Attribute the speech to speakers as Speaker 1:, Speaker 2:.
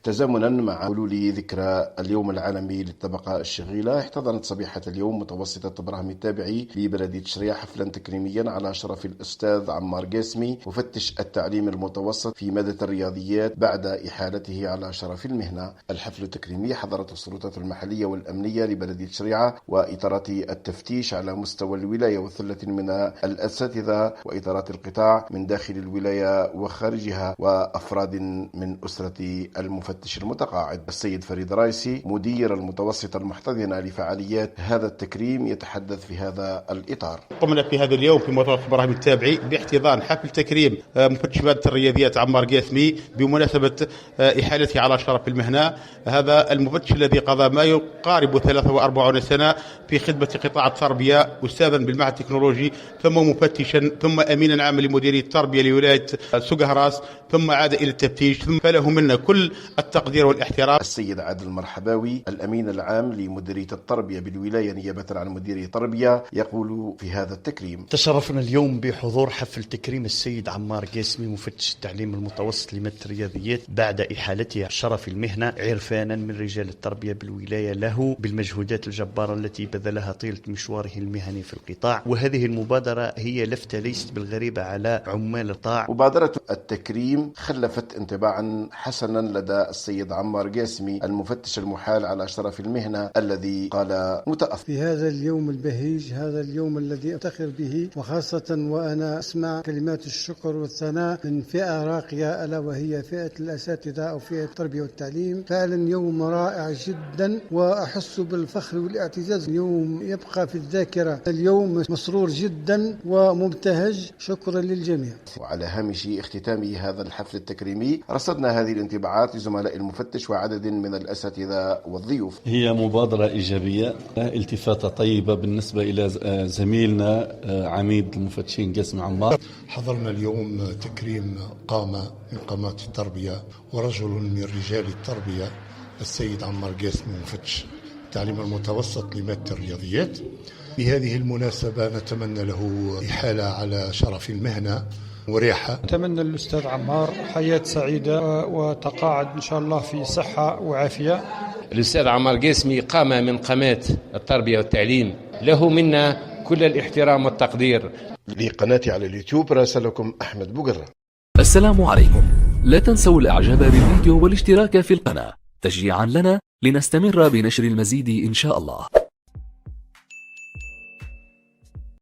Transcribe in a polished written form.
Speaker 1: تزامنا مع حلول ذكرى اليوم العالمي للطبقة الشغيلة، احتضنت صبيحة اليوم متوسطة إبراهيم التابعي ببلدية شريعة حفلا تكريميا على شرف الأستاذ عمار قاسمي مفتش التعليم المتوسط في مادة الرياضيات بعد إحالته على شرف المهنة. الحفل التكريمي حضرته السلطات المحلية والأمنية لبلدية شريعة وإطارات التفتيش على مستوى الولاية وثلة من الأساتذة وإطارات القطاع من داخل الولاية وخارجها وأفراد من أسرة المفتش المتقاعد. السيد فريد رايسي مدير المتوسطة المحتضنة لفعاليات هذا التكريم يتحدث في هذا الإطار.
Speaker 2: قمنا في هذا اليوم في متوسطة إبراهيم التابعي باحتضان حفل تكريم مفتش مادة الرياضيات عمار قاسمي بمناسبة إحالته على شرف المهنة. هذا المفتش الذي قضى ما يقارب 43 سنة في خدمة قطاع التربية، أستاذا بالمعهد التكنولوجي، ثم مفتشا، ثم أمينا عاما لمديرية التربية لولاية سقهراس، ثم عاد إلى التفتيش، ثم فله منا كل التقدير والاحترام.
Speaker 1: السيد عادل المرحباوي الأمين العام لمديرية التربية بالولاية نيابة عن مديرية التربية يقول في هذا التكريم:
Speaker 3: تشرفنا اليوم بحضور حفل تكريم السيد عمار قاسمي مفتش التعليم المتوسط لمادة الرياضيات بعد إحالته شرف المهنة، عرفانا من رجال التربية بالولاية له بالمجهودات الجبارة التي بذلها طيلة مشواره المهني في القطاع. وهذه المبادرة هي لفتة ليست بالغريبة على عمال القطاع.
Speaker 1: مبادرة التكريم خلفت انطباعا حسنا لدى السيد عمار قاسمي المفتش المحال على شرف المهنة الذي قال متأثر
Speaker 4: في هذا اليوم البهيج، هذا اليوم الذي أفتخر به، وخاصة وأنا أسمع كلمات الشكر والثناء من فئة راقية ألا وهي فئة الأساتذة أو فئة التربية والتعليم. فعلا يوم رائع جدا وأحس بالفخر والاعتزاز، يوم يبقى في الذاكرة، اليوم مسرور جدا ومبتهج. شكرا للجميع.
Speaker 1: وعلى هامش اختتام هذا الحفل التكريمي رصدنا هذه الانطباعات لزملاء المفتش وعدد من الأساتذة والضيوف.
Speaker 5: هي مبادرة إيجابية، التفاتة طيبة بالنسبة إلى زميلنا عميد المفتشين قاسمي عمار.
Speaker 6: حضرنا اليوم تكريم قامة من قامات التربية ورجل من رجال التربية، السيد عمار قاسمي مفتش التعليم المتوسط لمادة الرياضيات. بهذه المناسبة نتمنى له إحالة على شرف المهنة وريحة.
Speaker 7: أتمنى للأستاذ عمار حياة سعيدة وتقاعد إن شاء الله في صحة وعافية.
Speaker 8: الأستاذ عمار قاسمي قامة من قامات التربية والتعليم، له منا كل الاحترام والتقدير.
Speaker 1: لقناتي على اليوتيوب راسلكم أحمد بوقرة.
Speaker 9: السلام عليكم، لا تنسوا الإعجاب بالفيديو والاشتراك في القناة تشجيعا لنا لنستمر بنشر المزيد إن شاء الله.